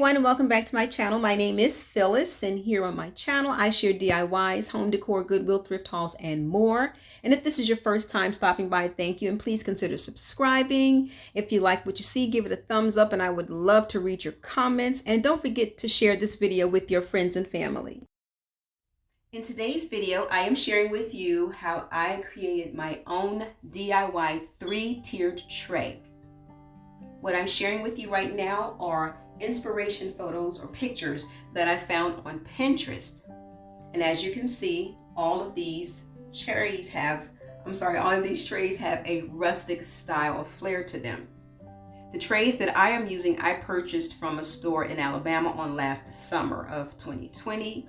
everyone, and welcome back to my channel. My name is Phyllis, and here on my channel I share DIYs, home decor, Goodwill, thrift hauls, and more. And if this is your first time stopping by, thank you, and please consider subscribing. If you like what you see, give it a thumbs up, and I would love to read your comments. And don't forget to share this video with your friends and family. In today's video, I am sharing with you how I created my own DIY 3-tiered tray. What I'm sharing with you right now are inspiration photos or pictures that I found on Pinterest. And as you can see, all of these trays have a rustic style flair to them. The trays that I am using, I purchased from a store in Alabama on last summer of 2020.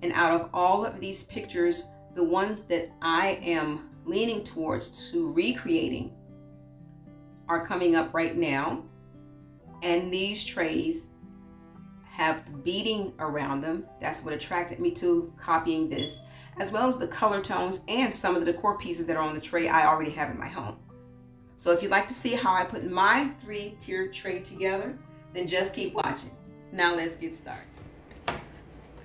And out of all of these pictures, the ones that I am leaning towards to recreating are coming up right now. And these trays have beading around them. That's what attracted me to copying this, as well as the color tones and some of the decor pieces that are on the tray I already have in my home. So if you'd like to see how I put my 3-tiered tray together, then just keep watching. Now let's get started.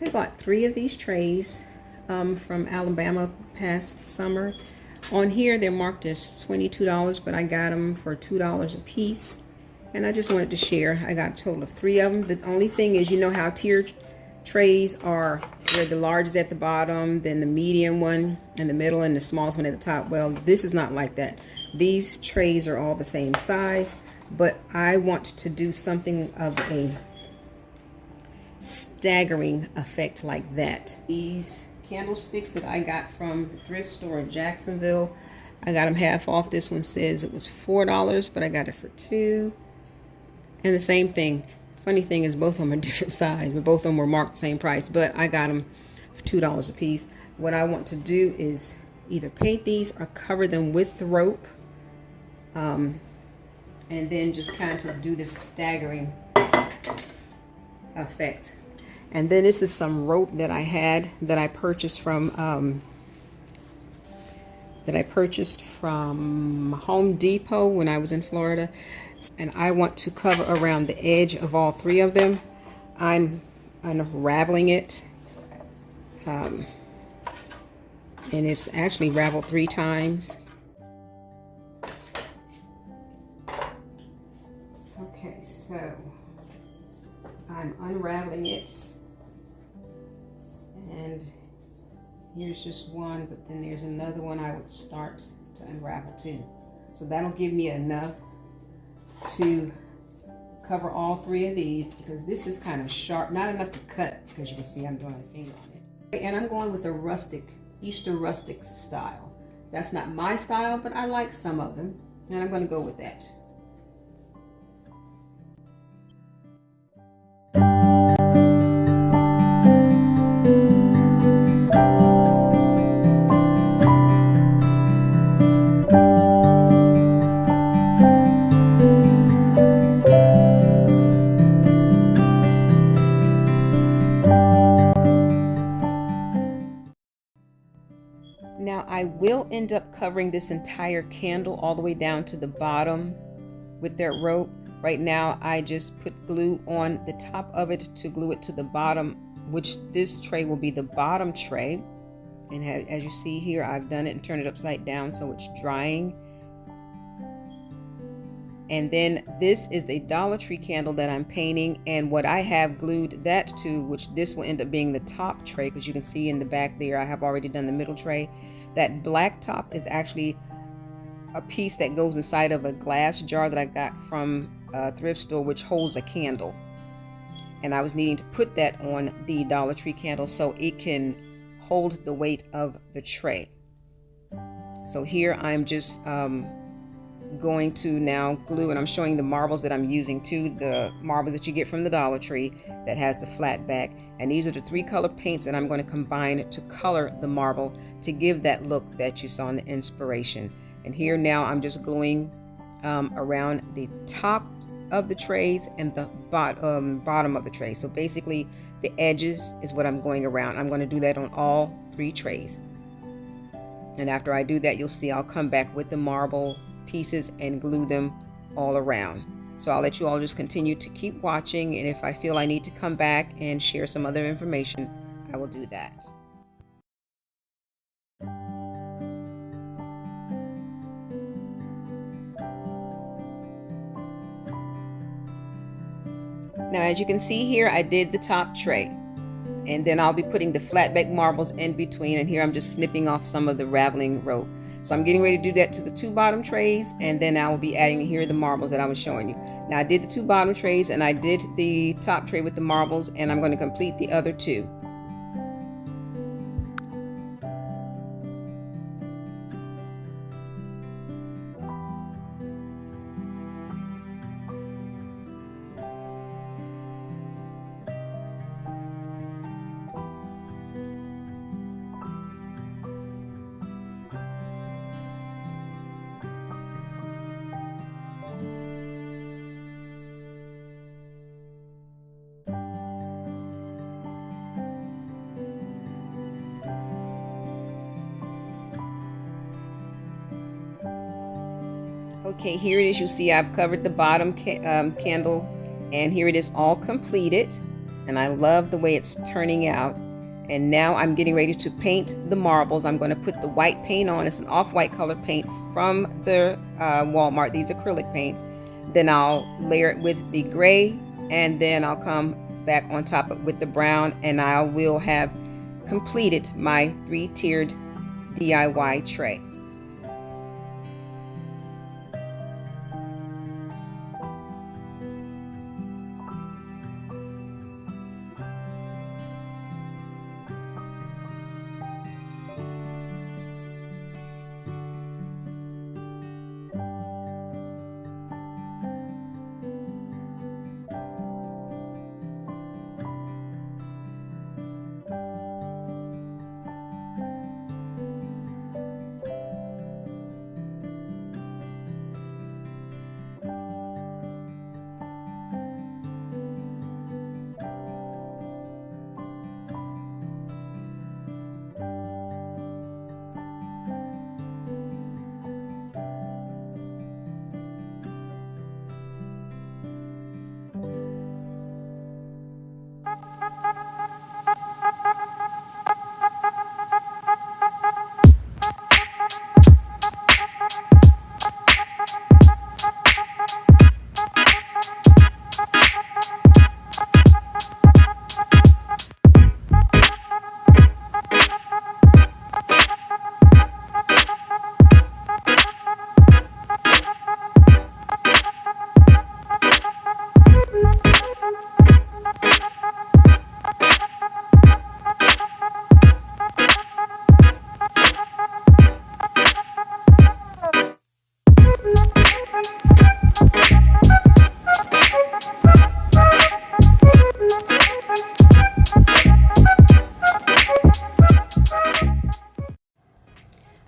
I bought 3 of these trays from Alabama past summer. On here they're marked as $22, but I got them for $2 a piece. And I just wanted to share. I got a total of 3 of them. The only thing is, you know how tiered trays are, where the large is at the bottom, then the medium one in the middle, and the smallest one at the top. Well, this is not like that. These trays are all the same size, but I want to do something of a staggering effect like that. These candlesticks that I got from the thrift store in Jacksonville, I got them half off. This one says it was $4, but I got it for $2. And the same thing. Funny thing is, both of them are different size, but both of them were marked the same price, but I got them for $2 a piece. What I want to do is either paint these or cover them with the rope, and then just kind of do this staggering effect. And then this is some rope that I had that I purchased from Home Depot when I was in Florida. And I want to cover around the edge of all 3 of them. I'm unraveling it, and it's actually raveled 3 times. Okay, so I'm unraveling it, and here's just one, but then there's another one I would start to unravel too. So that'll give me enough to cover all 3 of these, because this is kind of sharp, not enough to cut, because you can see I'm doing my finger on it. And I'm going with a Easter rustic style. That's not my style, but I like some of them, and I'm going to go with that. Now I will end up covering this entire candle all the way down to the bottom with that rope. Right now I just put glue on the top of it to glue it to the bottom, which this tray will be the bottom tray. And as you see here, I've done it and turned it upside down so it's drying. And then this is a Dollar Tree candle that I'm painting, and what I have glued that to, which this will end up being the top tray, because you can see in the back there I have already done the middle tray. That black top is actually a piece that goes inside of a glass jar that I got from a thrift store, which holds a candle. And I was needing to put that on the Dollar Tree candle so it can hold the weight of the tray. So here I'm just going to now glue, and I'm showing the marbles that I'm using too, the marbles that you get from the Dollar Tree that has the flat back. And these are the 3 color paints that I'm going to combine to color the marble to give that look that you saw in the inspiration. And here now I'm just gluing around the top of the trays and the bottom of the tray. So basically the edges is what I'm going around. I'm going to do that on all 3 trays. And after I do that, you'll see I'll come back with the marble pieces and glue them all around. So I'll let you all just continue to keep watching, and if I feel I need to come back and share some other information, I will do that. Now, as you can see here, I did the top tray, and then I'll be putting the flat back marbles in between, and here I'm just snipping off some of the raveling rope. So I'm getting ready to do that to the 2 bottom trays, and then I will be adding here the marbles that I was showing you. Now I did the 2 bottom trays, and I did the top tray with the marbles, and I'm going to complete the other 2. Okay, here it is. You see I've covered the bottom candle, and here it is all completed, and I love the way it's turning out. And now I'm getting ready to paint the marbles. I'm going to put the white paint on. It's an off-white color paint from the Walmart, these acrylic paints. Then I'll layer it with the gray, and then I'll come back on top with the brown, and I will have completed my 3-tiered DIY tray.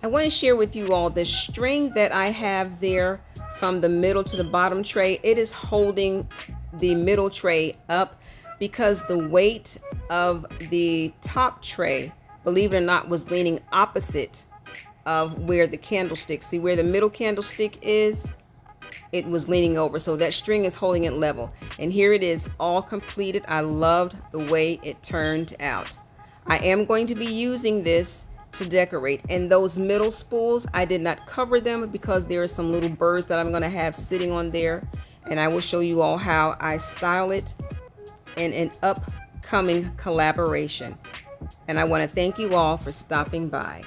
I want to share with you all the string that I have there from the middle to the bottom tray. It is holding the middle tray up because the weight of the top tray, believe it or not, was leaning opposite of where the candlestick, see where the middle candlestick is, it was leaning over. So that string is holding it level. And here it is all completed. I loved the way it turned out. I am going to be using this to decorate, and those middle spools, I did not cover them because there are some little birds that I'm going to have sitting on there, and I will show you all how I style it in an upcoming collaboration. And I want to thank you all for stopping by.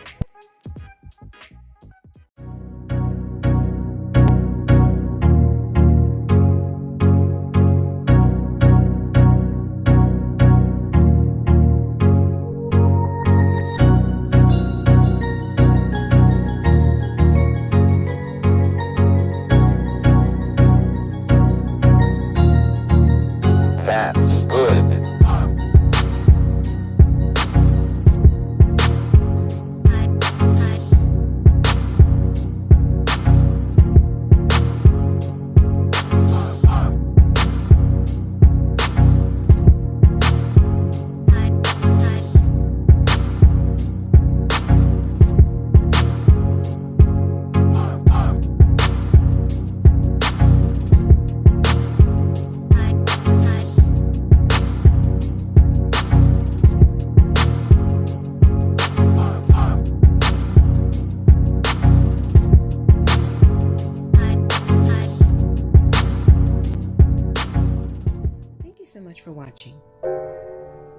for watching.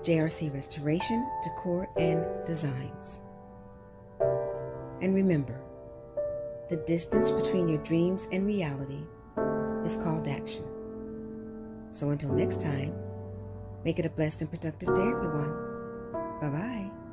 JRC Restoration, Decor, and Designs. And remember, the distance between your dreams and reality is called action. So until next time, make it a blessed and productive day, everyone. Bye-bye.